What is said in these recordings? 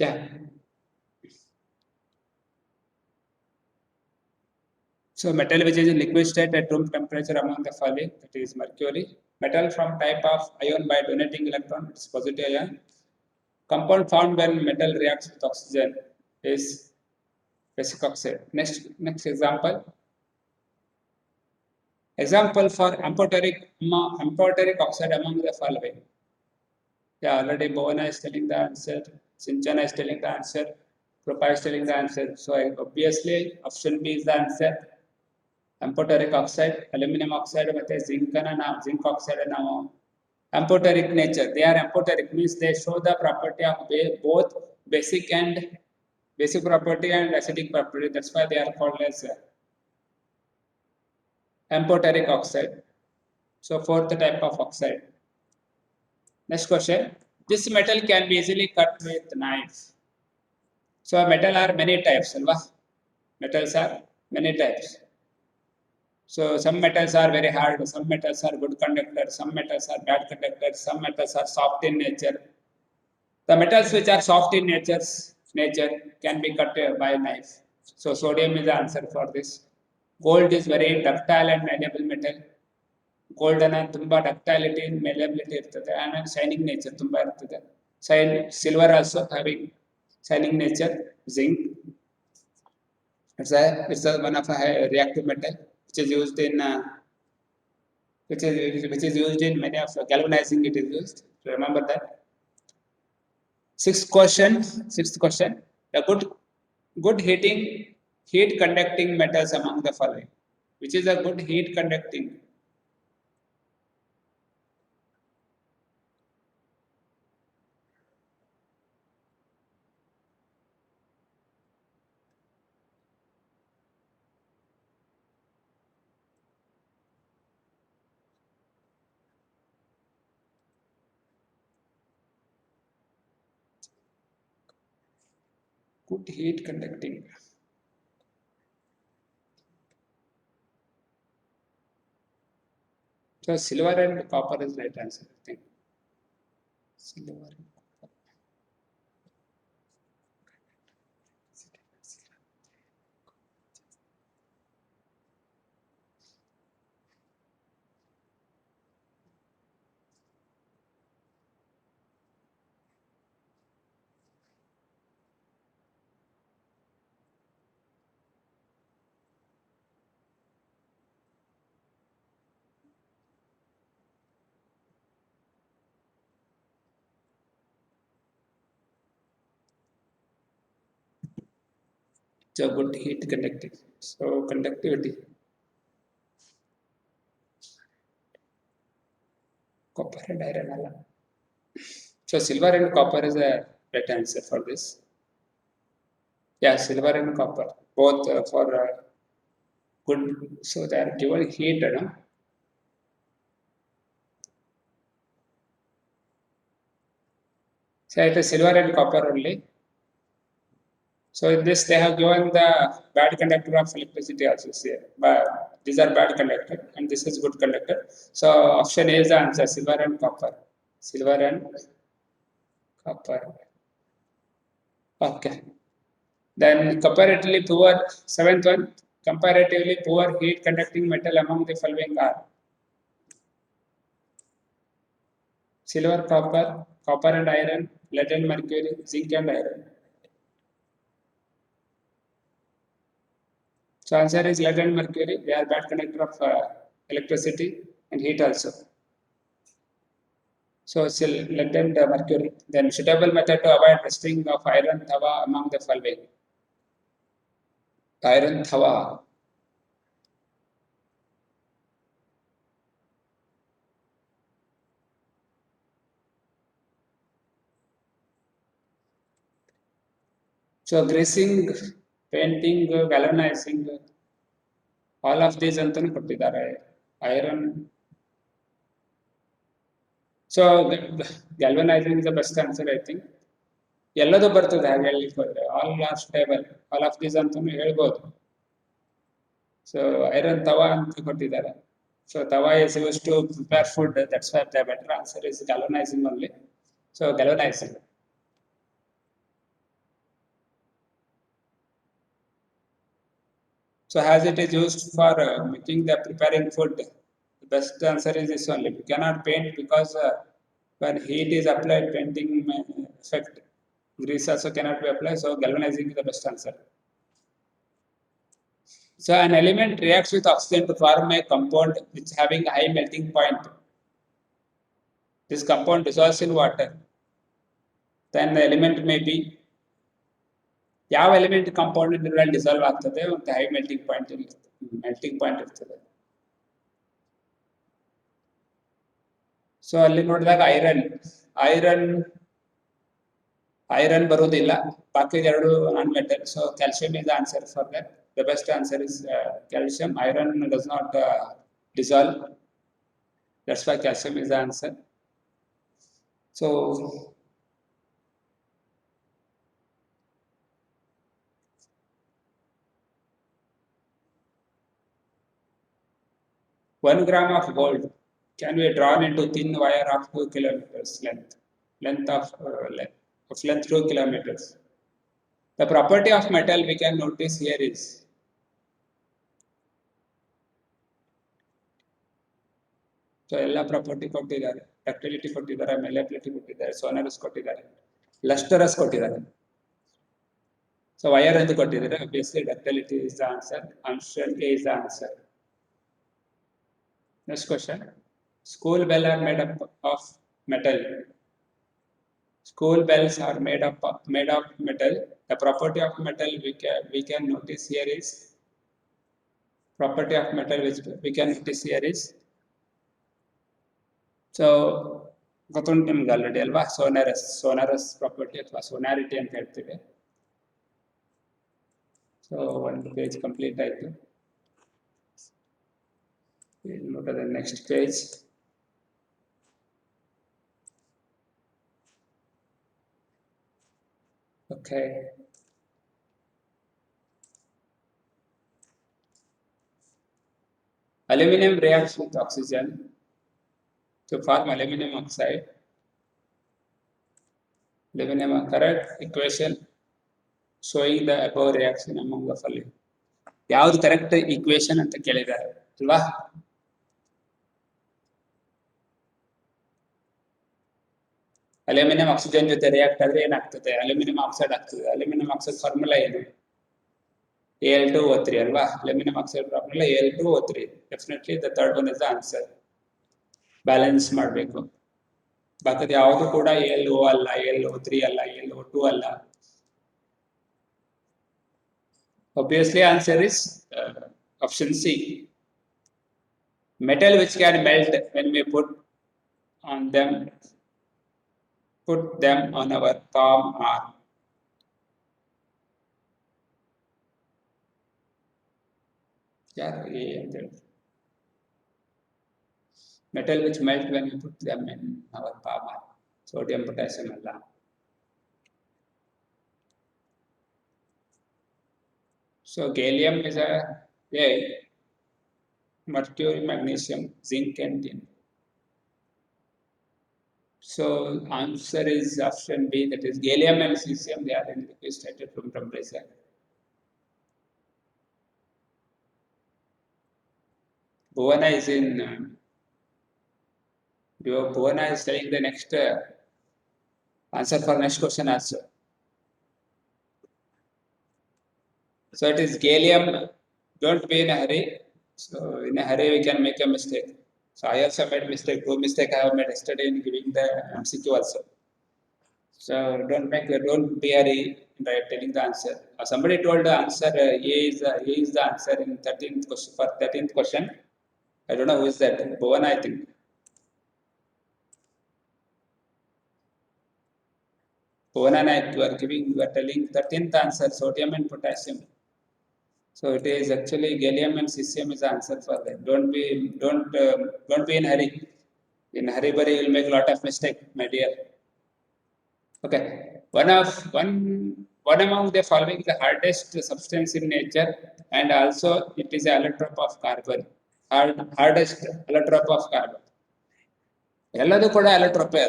Yeah. So metal which is in liquid state at room temperature among the following, that is mercury. Metal from type of ion by donating electron, it's positive ion. Compound found when metal reacts with oxygen is basic oxide. Next example. Example for amphoteric oxide among the following. Yeah, already Bhavana is telling the answer, Sinchana is telling the answer, Krupa is telling the answer. So obviously option B is the answer. Amphoteric oxide, aluminum oxide, ಮತ್ತೆ zinc ನಾವು zinc oxide ನಾವು amphoteric nature. They are amphoteric means they show the property of both basic property and acidic property. That's why they are called as amphoteric oxide. So fourth type of oxide. Next question. This metal can be easily cut with knife. So metal are many types, alva? Metals are many types. So some metals are very hard, some metals are good conductors, some metals are bad conductors, some metals are soft in nature. The metals which are soft in nature can be cut by a knife. So sodium is the answer for this. Gold is very ductile and malleable metal. Gold ಅನ್ನ ತುಂಬಾ ಡಕ್ಟೈಲಿಟಿ ಮೆಲೆಬಿಲಿಟಿ ಇರ್ತದೆ ಆಮೇಲೆ shining nature ತುಂಬಾ ಇರ್ತದೆ. Silver also having shining nature. Zinc, it's a one of a reactive metal which is used in which is used in many of galvanizing. It is used. Remember that. Sixth question. The good heat conducting metals among the following. Which is a good heat conducting? Good heat conducting. So silver and copper is right answer, I think. Silver and copper. So good heat conducting. So conductivity. Copper and iron alone. So silver and copper is a right answer for this. Yeah, silver and copper both for good. So they are given heat, no? So it is silver and copper only. So in this they have given the bad conductor of electricity also here. But these are bad conductor and this is good conductor. So option A is the answer, silver and copper. Silver and copper. Okay. Then comparatively poor, seventh one, comparatively poor heat conducting metal among the following are silver, copper and iron, lead and mercury, zinc and iron. So answer is lead and mercury. They are bad conductor of electricity and heat also. So lead and mercury. Then suitable method to avoid rusting of iron tawa among the following. Iron tawa. So greasing, painting, galvanizing, all of these ಅಂತಾನು ಕೊಟ್ಟಿದ್ದಾರೆ. Iron. So galvanizing is the best answer, I think. ಎಲ್ಲದೂ ಬರ್ತದೆ ಹಾಗೆ ಹೇಳಲಿಕ್ಕೆ ಹೋದ್ರೆ all are stable all of these ಅಂತಾನು ಹೇಳ್ಬೋದು. So iron ತವಾ ಅಂತ ಕೊಟ್ಟಿದ್ದಾರೆ. So tawa is used to prepare food. That's why the better answer is galvanizing only. So galvanizing. So as it is used for making the preparing food, the best answer is this only. We cannot paint because when heat is applied, painting effect. Grease also cannot be applied, so galvanizing is the best answer. So an element reacts with oxygen to form a compound which having high melting point. This compound dissolves in water. Then the element may be ಯಾವ element compound ಇದರಲ್ಲಿ dissolve ಆಗ್ತದೆ ಮತ್ತು high melting point ಇರ್ತದೆ. So ಅಲ್ಲಿ ನೋಡಿದಾಗ iron ಬರುವುದಿಲ್ಲ, ಬಾಕಿ ಎರಡು non metal. So calcium is the answer for that. The best answer is calcium. Iron does not dissolve. That's why calcium is the answer. So 1 gram of gold can be drawn into thin wire of 2 kilometers length. Length 2 kilometers. The property of metal we can notice here is so ಎಲ್ಲ property ಕೊಟ್ಟಿದ್ದಾರೆ, ductility ಕೊಟ್ಟಿದ್ದಾರೆ, ಮೆಲೆಬಿಲಿಟಿ ಕೊಟ್ಟಿದ್ದಾರೆ, ಸೋನರಸ್ ಕೊಟ್ಟಿದ್ದಾರೆ, ಲಸ್ಟರಸ್ ಕೊಟ್ಟಿದ್ದಾರೆ. So wire ಎಂದು ಕೊಟ್ಟಿದ್ದಾರೆ. Obviously ductility is the answer. Option A is the answer. Next question. School bell are made up of metal. School bells are made of metal. The property of metal we can notice here is property of metal which we can notice here is so ಗೊತ್ತುಂಟು ನಿಮ್ಗೆ already ಅಲ್ವಾ, ಸೋನರಸ್ property ಅಥವಾ ಸೋನಾರಿಟಿ ಅಂತ ಹೇಳ್ತೀವಿ. So ಒಂದು page complete ಆಯಿತು. Look at the next page. Okay. Aluminum reacts with oxygen to form aluminum oxide. Aluminum, correct equation showing the above reaction among the following. ಯಾವುದು correct equation ಅಂತ ಕೇಳಿದ್ದಾರೆ ಅಲ್ವಾ? ಅಲ್ಯೂಮಿನಿಯಂ ಆಕ್ಸಿಜನ್ ಜೊತೆ react ಆದ್ರೆ ಏನಾಗ್ತದೆ? Aluminium oxide ಆಗ್ತದೆ. Aluminium oxide formula ಏನು? Al2O3 ಅಲ್ವಾ? Aluminium oxide formula Al2O3. Definitely the third one is the answer. Balance ಮಾಡಬೇಕು. ಬಾಕಿ ಯಾವುದು ಕೂಡ AlO ಅಲ್ಲ, AlO3 ಅಲ್ಲ, AlO2 ಅಲ್ಲ. Obviously answer is option C. Metal which can melt when we put them on our palm arm. Metal which melt when we put them in our palm arm. Sodium, potassium alla. So gallium is a mercury, magnesium, zinc and tin. So answer is option B, that is gallium and cesium. They are in liquid stated room temperature. Bhuvana is in Bhuvana is telling the next answer for next question also. So it is gallium. Don't be in a hurry. So in a hurry we can make a mistake. So I also made mistake. Two mistake I have made yesterday in giving the MCQ also. So don't be hurry by telling the answer. Somebody told the answer A is the answer in 13th question. For 13th question, I don't know who is that. Bhuvan, I think. Bhuvan and I you are telling 13th answer, sodium and potassium. So it is actually gallium and cesium is the answer for that. Don't be in hurry. In hurry, you will make a lot of mistake, my dear. Okay, one among the following is the hardest substance in nature, and also it is an allotrope of carbon. Hardest allotrope of carbon. ಎಲ್ಲದೂ ಕೂಡ allotrope.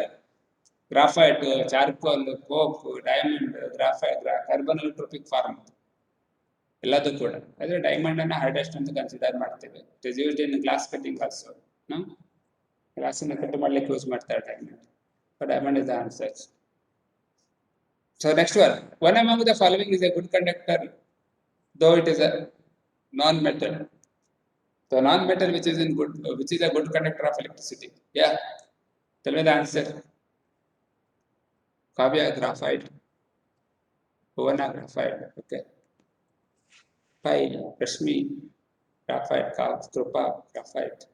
charcoal, coke, diamond, graphite, carbon allotropic form. ಎಲ್ಲದೂ ಕೂಡ. ಆದರೆ diamond ಅನ್ನು hardest ಅಂತ consider ಮಾಡ್ತೇವೆ. It is used in glass cutting also. ಗ್ಲಾಸನ್ನು cut ಮಾಡ್ಲಿಕ್ಕೆ ಯೂಸ್ ಮಾಡ್ತಾರೆ diamond. So diamond is the answer. So next one among the following is a good conductor, though it is a non-metal. So non-metal which is a good conductor of electricity. Yeah, tell me the answer. Kavya, graphite. Bhuvana, graphite. Okay. Pai, Rashmi, graphite. Krupa, graphite.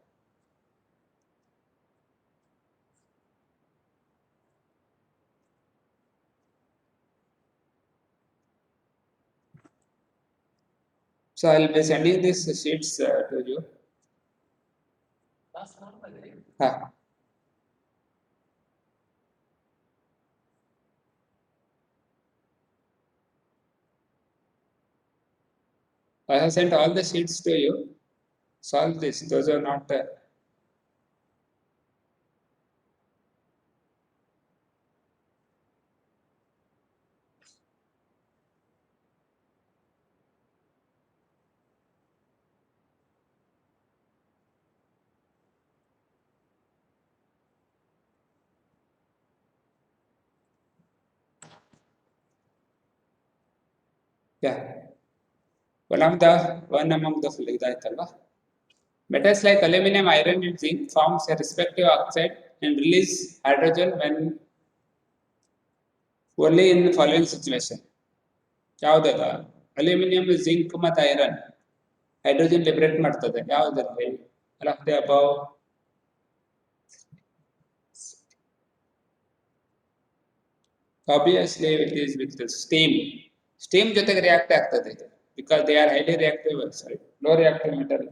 So I will be sending these sheets to you. I have sent all the sheets to you. Solve this. Those are not. Yeah. One among the ಇದಾಯ್ತಲ್ವಾ. Metals like aluminum, iron, and zinc forms a respective oxide and release hydrogen when only in the following situation. ಯಾವುದಲ್ಲ? Aluminium, zinc ಮತ್ತು iron hydrogen liberate ಮಾಡ್ತದೆ. ಯಾವುದರಲ್ಲಿ? All of the above. Obviously it is with the steam. Steam ಜೊತೆಗೆ react ಆಗ್ತದೆ. Because they are highly reactive, sorry, low reactive metal.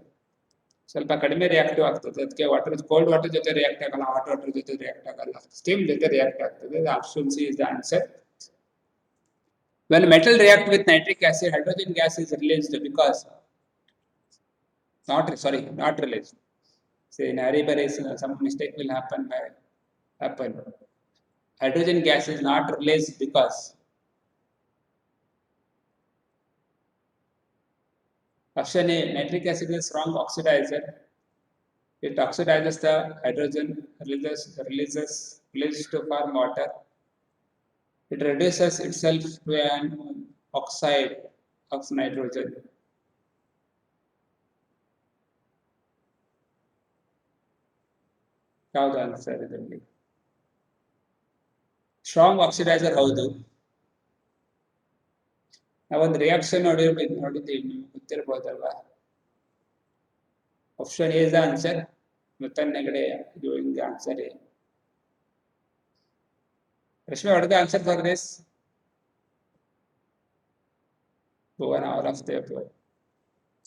ಸ್ವಲ್ಪ ಕಡಿಮೆ reactive ಆಗ್ತದೆ. ಅದಕ್ಕೆ ಕೋಲ್ಡ್ ವಾಟರ್ ಜೊತೆ ರಿಯಾಕ್ಟ್ ಆಗಲ್ಲ, ಹಾಟ್ ವಾಟರ್ ಜೊತೆ ರಿಯಾಕ್ಟ್ ಆಗಲ್ಲ, ಸ್ಟೀಮ್ ಜೊತೆ ರಿಯಾಕ್ಟ್ ಆಗ್ತದೆ. Option C is the answer. When metal react with nitric acid, hydrogen gas is released because not released. Say in Aribaris, some mistake will happen. Hydrogen gas is not released because option A, nitric acid is strong oxidizer. It oxidizes the hydrogen, releases to form water. It reduces itself to an oxide of nitrogen. ಯಾವುದು answer ಇದರಲ್ಲಿ? Strong oxidiser ಹೌದು. ನಾವೊಂದು reaction ನೋಡಿದ್ದೀವಿ, ನಿಮ್ಗೆ ಗೊತ್ತಿರ್ಬೋದಲ್ವಾ. Option A is the answer. ಮತ್ತೊಂದೆಗಡೆ ಇದು ಹಿಂಗೆ answer A. Rashmi, what is the answer for this? One all of the above.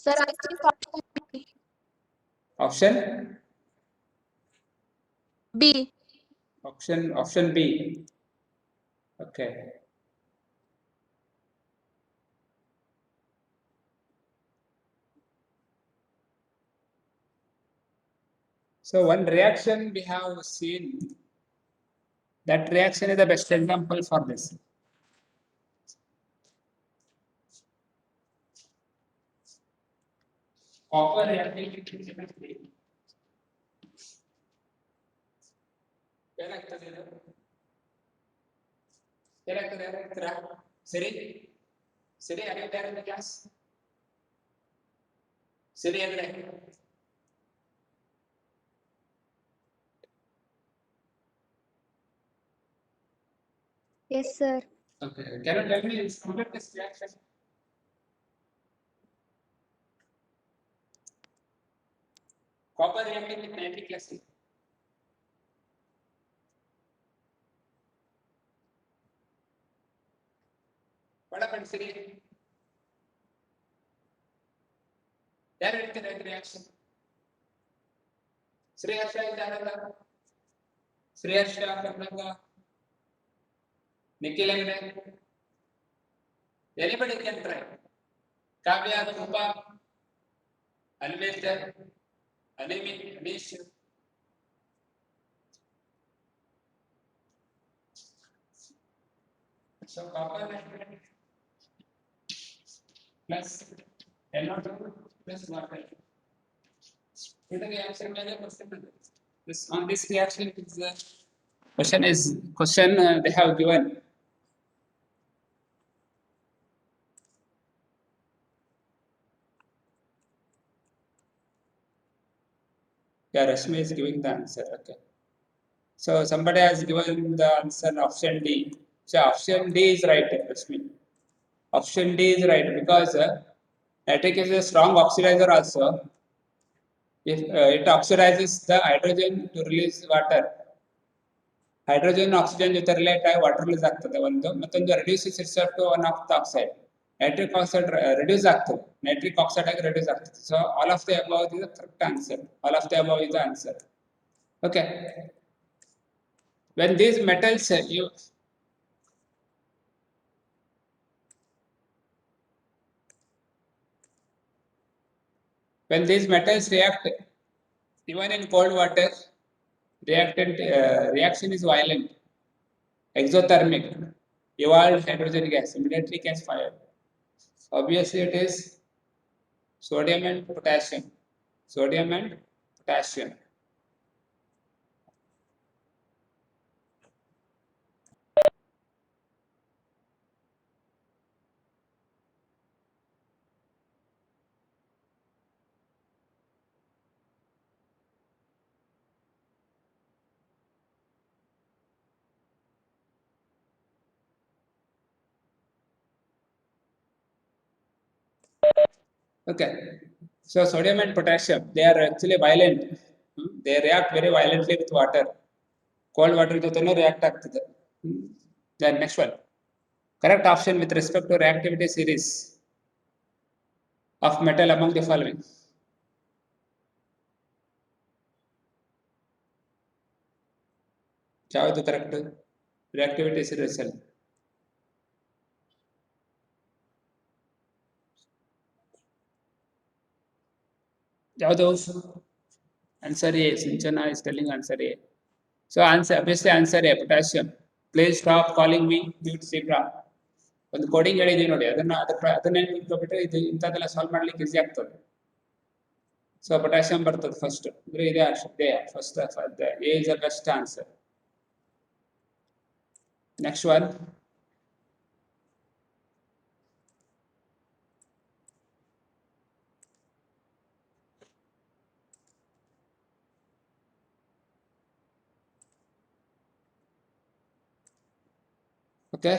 Sir, I think Option B. Option B. Okay. So one reaction we have seen, that reaction is the best example for this. Copper reacting with ಏನಾಗ್ತದೆ ಇದು? ಏನಾಗ್ತದೆ ಹೇಳ್ತೀರಾ? ಸರಿ ಆಗಿದ್ದಾರೆ class. ಸರಿ ಅಂದ್ರೆ Yes, sir. okay. Can you tell me complete this reaction? Copper reacting with nitric acid. What happened, Siri? ಯಾರು ಹೇಳ್ತಾರೆ ರಿಯಾಕ್ಷನ್? ಶ್ರೇಯರ್ಷ ಇದ್ದಾರಲ್ಲ, ಶ್ರೇಯರ್ಷ ಕರ್ನಾಟಕ, ನಿಖಿಲ್ ಹೆಂಗ್ರೆ, anybody can try. Kavya, Roopa, Anvesh, Aneesh. So copper plus NO2 plus water. This reaction में question this on this reaction is question they have given. Yeah, Rashmi is giving the answer. Okay. So somebody has given the answer option D. So option D is right, Rashmi. Option D is right because nitric is a strong oxidizer also. If it oxidizes the hydrogen to release water. Hydrogen oxygen ಜೊತೆ relate ಆಗಿ water release ಆಗ್ತದೆ ಒಂದು ಮತ್ತೊಂದು reduces itself to one of the oxide nitric oxide reduce ಆಗ್ತದೆ nitric oxide ಆಗಿ reduce ಆಗ್ತದೆ so all of the above is correct answer all of the above is the answer okay when these metals you when these metals react even in cold water reaction is violent exothermic evolved hydrogen gas immediately catch fire obviously it is sodium and potassium sodium and potassium okay so sodium and potassium they are actually violent they react very violently with water cold water ಜೊತೆನೂ react ಆಗ್ತದೆ then next one correct option with respect to reactivity series of metal among the following ಯಾವುದು correct reactivity series ಅಲ್ಲಿ ಯಾವುದು answer A Sinchana is telling answer A so answer obviously answer A potassium please stop calling me mute zebra ಒಂದು coding ಹೇಳಿದೀವಿ ನೋಡಿ ಅದನ್ನೇ ತಿಳ್ಕೊಬಿಟ್ರೆ ಇದು ಇಂಥದ್ದೆಲ್ಲ solve ಮಾಡ್ಲಿಕ್ಕೆ easy ಆಗ್ತದೆ ಸೊ ಪೊಟ್ಯಾಷಿಯಂ ಬರ್ತದೆ ಫಸ್ಟ್ ಅಂದ್ರೆ ಇದೆ first A is the best answer next one okay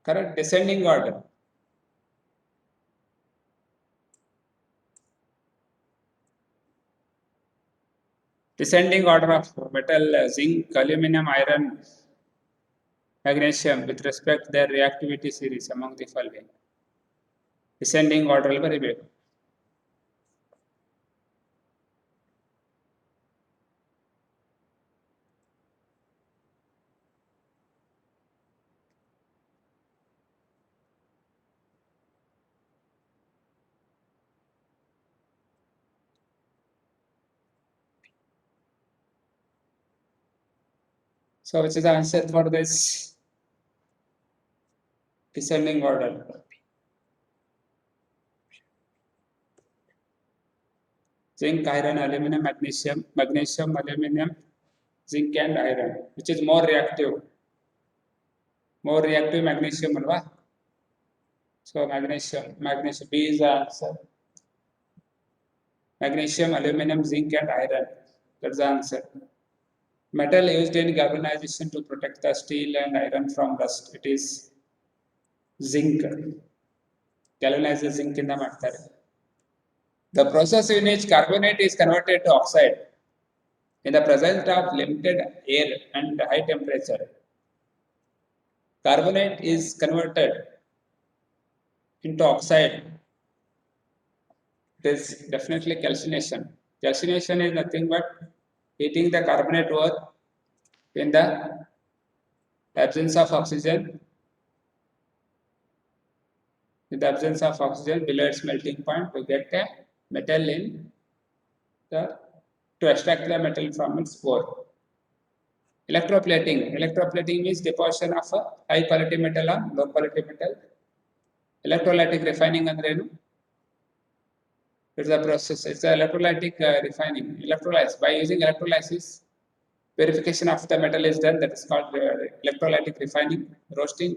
correct descending order descending order of metal zinc aluminum iron magnesium with respect their reactivity series among the following descending order ಅಲ್ಲಿ ಬರೀಬೇಕು so which is the answer for this descending order zinc iron aluminum magnesium aluminum zinc and iron which is more reactive magnesium alva so magnesium B is the answer magnesium aluminum zinc and iron that's the answer metal used in galvanization to protect the steel and iron from rust it is zinc galvanized zinc ಇಂದ ಮಾಡ್ತಾರೆ the process in which carbonate is converted to oxide in the presence of limited air and high temperature carbonate is converted into oxide it is definitely calcination calcination is nothing but heating the carbonate ore in the absence of oxygen in the absence of oxygen below its melting point to get a metal to extract the metal from its core Electroplating. Electroplating means deposition of a high quality metal on low quality metal. Electrolytic refining ಅಂದ್ರೆ ಏನು? It's a process. It's a electrolytic refining. Electrolysis. By using electrolysis, purification of the metal is done. That is called electrolytic refining. Roasting,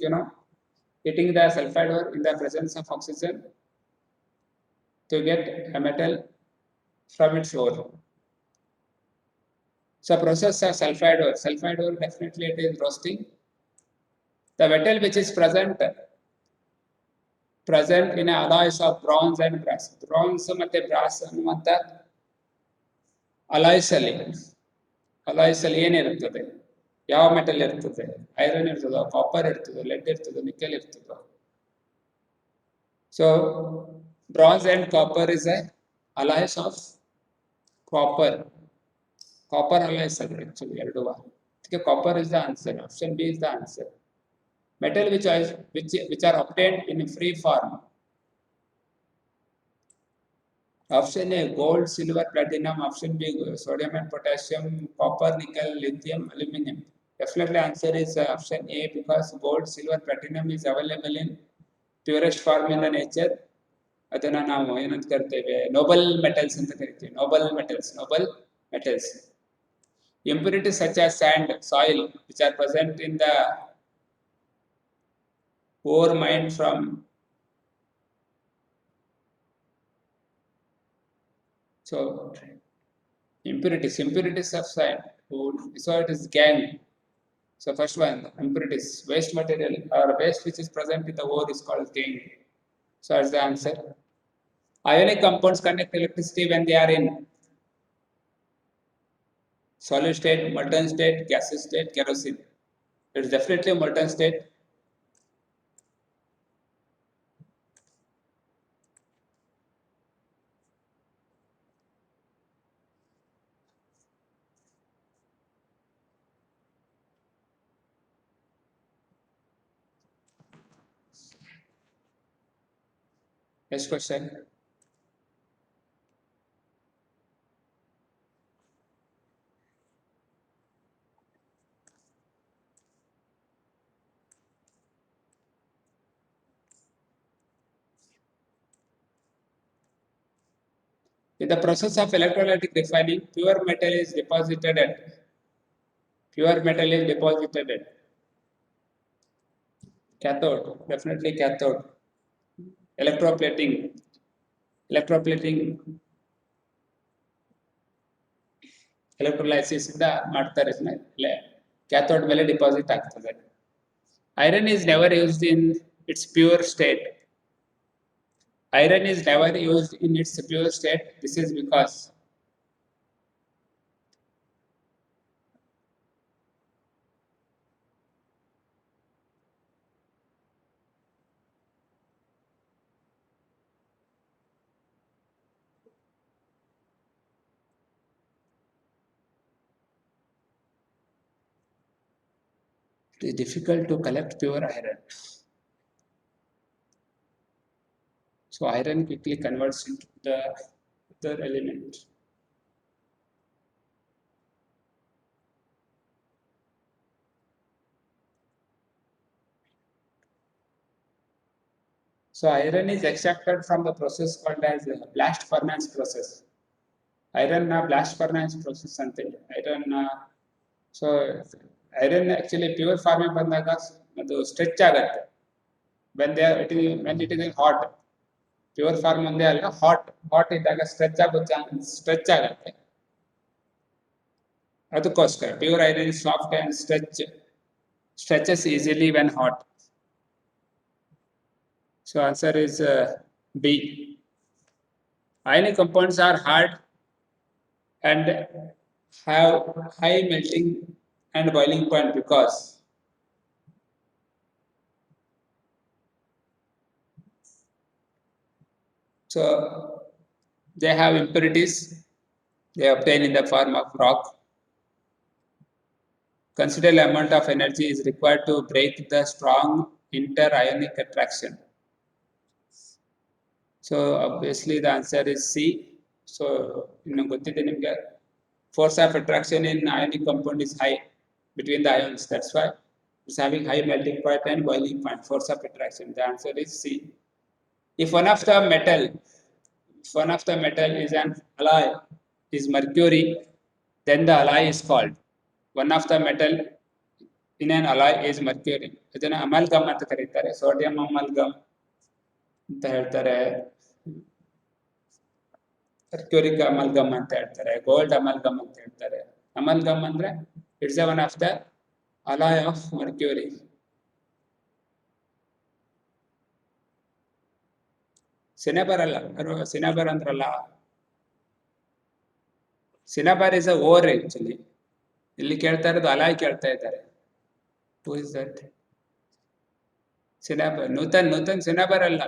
heating the sulfide ore in the presence of oxygen to get a metal from its ore. So process of sulfide ore definitely it is roasting. The metal which is present in alloys of bronze and brass. Bronze ಮತ್ತೆ brass ಅನ್ನುವಂತ alloys ಅಲ್ಲಿ ಏನಿರುತ್ತದೆ? ಯಾವ metal ಇರ್ತದೆ? Iron ಇರ್ತದೆ, copper ಇರ್ತದೆ, LED ಇರ್ತದೆ, nickel ಇರ್ತದೆ. So bronze and copper is a alloys of copper. Copper alloys actually ಎರಡು. Okay, copper is the answer. Option B is the answer. Metal which are obtained in free form. Option A gold, silver, platinum. Option B sodium and potassium, copper, nickel, lithium, aluminum. Definitely answer is option A because gold, silver, platinum is available in purest form in the nature. ಅದನ್ನ ನಾವು ಏನಂತ ಕರಿತೇವೆ? Nobel metals ಅಂತ ಕರಿತೀವಿ. Noble metals. Impurities such as sand, soil, which are present in the ore mined from so impurities of sand. So it is gangue. So first one, impurities, waste material or waste which is present in the ore is called gangue. So that's the answer. Ionic compounds conduct electricity when they are in solid state, molten state, gaseous state, kerosene. It is definitely molten state. Next question. In the process of electrolytic refining, pure metal is deposited at cathode, definitely cathode. Electroplating electrolysis ಇಂದ ಮಾಡ್ತಾರೆ, cathode ಮೇಲೆ deposit ಆಗ್ತದೆ. Iron is never used in its pure state. Iron is never used in its pure state. This is because it is difficult to collect pure iron. So iron quickly converts into the other element. So iron is extracted from the process called as blast furnace process. Iron blast furnace process ಅಂತೇಳಿ. So iron actually pure form ಬಂದಾಗ ಅದು stretch ಆಗುತ್ತೆ. When it is hot, pure form ಒಂದೇ ಅಲ್ಲ, hot ಇದ್ದಾಗ stretch ಆಗುತ್ತೆ. ಅದಕ್ಕೋಸ್ಕರ pure iron is soft and stretches easily when hot. So answer is B. Ionic compounds are hard and have high melting and boiling point because so they have impurities they obtain in the form of rock. Considerable amount of energy is required to break the strong inter-ionic attraction. So obviously the answer is C. So ಗೊತ್ತಿದೆ ನಿಮಗೆ, force of attraction in ionic compound is high. between the ions. That's why it's having high melting point and boiling point, force of attraction. The answer is C. If one of the metal is an alloy, is mercury, then the alloy is called. One of the metal in an alloy is mercury. ಇದನ್ನ ಅಮಲ್ಗಮ್ ಅಂತ ಕರೀತಾರೆ. Sodium ಅಮಲ್ಗಮ್ ಅಂತ ಹೇಳ್ತಾರೆ. mercuric amalgam ಅಂತ ಹೇಳ್ತಾರೆ. Gold ಅಮಲ್ಗಮ್ ಅಂತ ಹೇಳ್ತಾರೆ. Amalgam ಅಂದ್ರೆ it's one of the alloy of mercury. Cinnabar ಅಲ್ಲ, ಸಿನೆಬರ್ ಅಂದ್ರಲ್ಲ. Cinnabar is a ore actually. ಇಲ್ಲಿ ಕೇಳ್ತಾ ಇರೋದು ಅಲಾಯ್ ಕೇಳ್ತಾ ಇದ್ದಾರೆ. Who is that? Cinnabar. Nutan cinnabar ಅಲ್ಲ,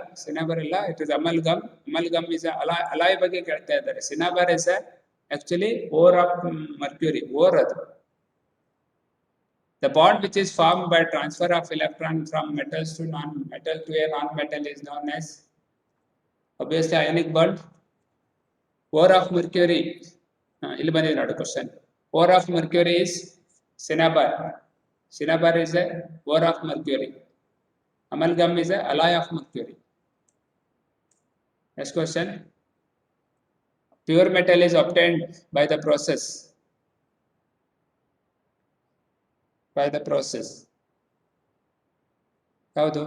it is amalgam. Amalgam is alloy ಬಗ್ಗೆ ಕೇಳ್ತಾ ಇದ್ದಾರೆ. Cinnabar is actually ore of mercury, ore ಅದು. The bond which is formed by transfer of electron from metals to non-metal to a non-metal is known as, obviously, ionic bond. Ore of mercury, ಇಲ್ಲಿ ಬಂದಿದೆ ನೋಡಿ question. Ore of mercury is cinnabar. Cinnabar is a ore of mercury. Amalgam is a alloy of mercury. Next question. Pure metal is obtained by the process. ಯಾವುದು?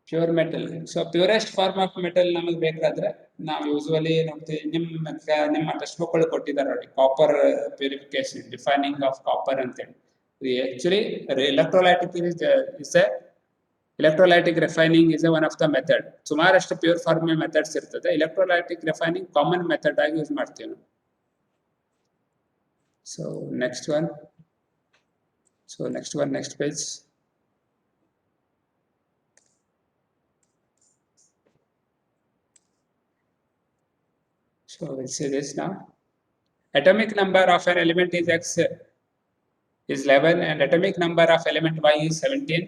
Pure metal. So purest form of metal ನಮಗೆ ಬೇಕಾದ್ರೆ ನಾವು usually ನೋಡ್ತೀವಿ. ನಿಮ್ಮ text book ಗಳು ಕೊಟ್ಟಿದ್ದಾರೆ ನೋಡಿ, copper purification, defining of copper ಅಂತೇಳಿ. Actually electrolytic refining is one of the method. ಸುಮಾರಷ್ಟು ಪ್ಯೂರ್ ಫಾರ್ಮ್ ಮೆಥಡ್ಸ್ ಇರ್ತದೆ. electrolytic refining ಕಾಮನ್ ಮೆಥಡ್ ಆಗಿ ಯೂಸ್ ಮಾಡ್ತೀವಿ ನಾವು. So next page. So we'll see this now. Atomic number of an element is X is 11 and atomic number of element Y is 17.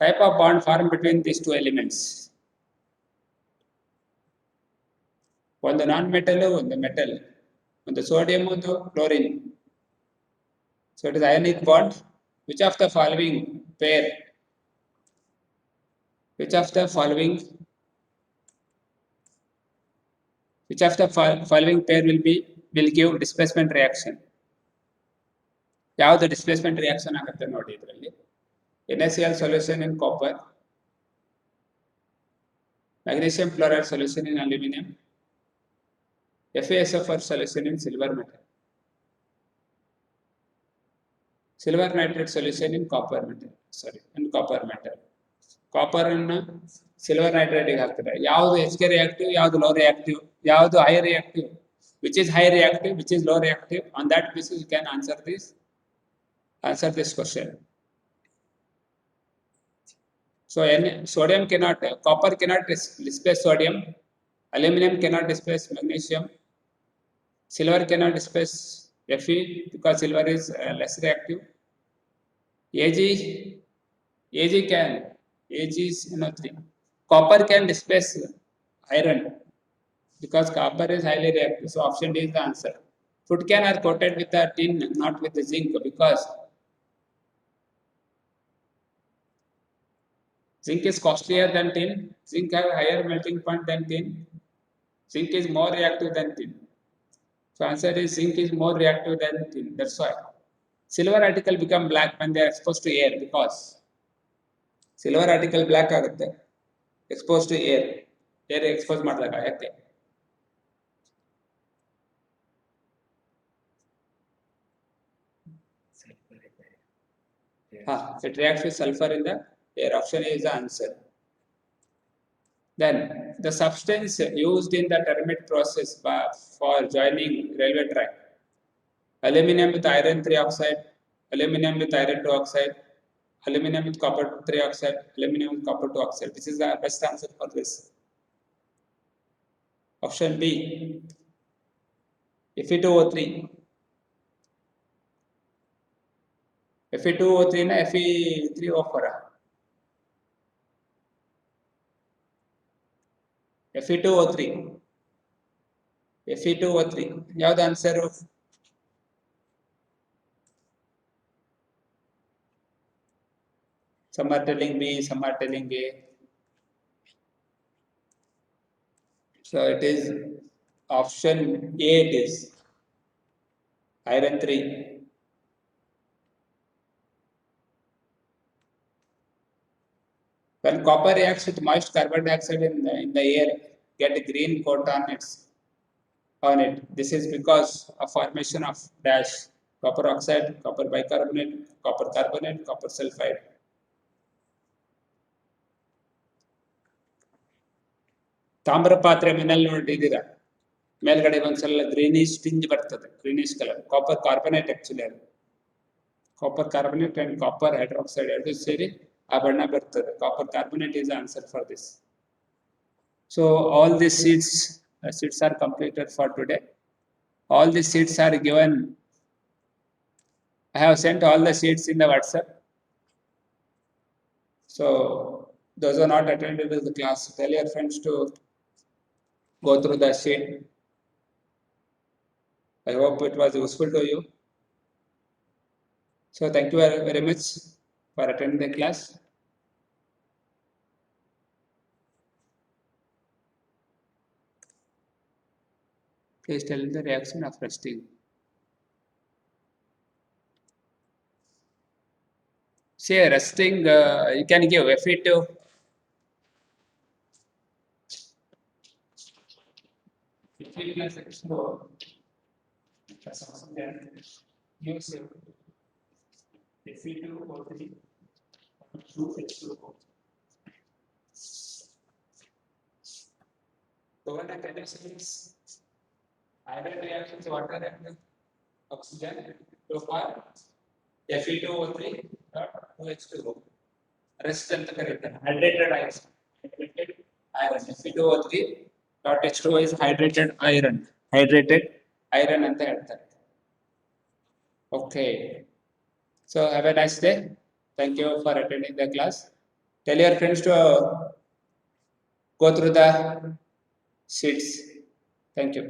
Type of bond formed between these two elements. ಒಂದು non metal, ಒಂದು metal, ಒಂದು sodium, ಒಂದು chlorine. So it is ionic bond. Which of the following pair will give displacement reaction? ಯಾವುದು displacement reaction ಆಗುತ್ತೆ ನೋಡಿ ಇದರಲ್ಲಿ. NaCl solution in copper, magnesium chloride solution in aluminum, FeSO4 solution in silver metal, silver nitrate solution in copper metal. Copper ಅನ್ನು silver nitrate ಗೆ ಹಾಕ್ತಾರೆ. ಯಾವುದು HK reactive, ಯಾವುದು low reactive, ಯಾವುದು high reactive, which is high reactive, which is low reactive? On that basis you can answer this question. So copper cannot displace sodium, aluminum cannot displace magnesium, silver cannot displace Fe because silver is less reactive. Ag can, Ag is 3. Copper can displace iron because copper is highly reactive. So option D is the answer. Food can are coated with the tin, not with the zinc, because zinc is costlier than tin. Zinc has a higher melting point than tin. Zinc is more reactive than tin. So answer is zinc is more reactive than tin. That's why silver article become black when they are exposed to air, because silver article black ಆಗುತ್ತೆ exposed to air. Air expose ಮಾಡಿದಾಗ ಯಾಕೆ? It reacts with sulfur in the air. Option A is the answer. Then the substance used in the thermit process for joining railway track: aluminum with iron 3 oxide, aluminum with iron 2 oxide, aluminum with copper 3 oxide, aluminum with copper 2 oxide. This is the best answer for this. Option B, Fe2O3. Fe2O3 na Fe3O4. Fe2O3. Fe2O3 ಯಾವ್ದು answer? Some are telling B, some are telling A. So it is option A. It is iron 3. When copper reacts with moist carbon dioxide in the air, get a green coat on it. This is because of formation of dash copper oxide, copper bicarbonate, copper carbonate, copper sulfide. ತಾಮ್ರ ಪಾತ್ರೆ ಮನೆಯಲ್ಲಿ ನೋಡಿದ್ದೀರಾ, ಮೇಲ್ಗಡೆ ಒಂದ್ಸಲ greenish tinge ಬರ್ತದೆ, greenish colour. Copper carbonate actually ಅದು. Copper carbonate and copper hydroxide ಎರಡು ಸೇರಿ ಆ ಬಣ್ಣ ಬರ್ತದೆ. Copper carbonate is the answer for this. So all these sheets are completed for today. All the sheets are given. I have sent all the sheets in the WhatsApp. So those who are not attended to the class, tell your friends to go through the sheet. I hope it was useful to you. So thank you very much for attending the class. Please tell the reaction of rusting. Say rusting, you can give Fe2. Fe plus H2O plus oxygen gives you Fe2O3 2H2O. So when the conditions iron reactions, water and oxygen to form Fe2O3 dot 2H2O. Rest ಅಂತ ಕರೀತಾರೆ, hydrated iron. Hydrated iron. Fe2O3 dot H2O is hydrated iron. Hydrated iron ಅಂತ ಹೇಳ್ತಾರೆ. Okay. So have a nice day. Thank you for attending the class. Tell your friends to go through the sheets. Thank you.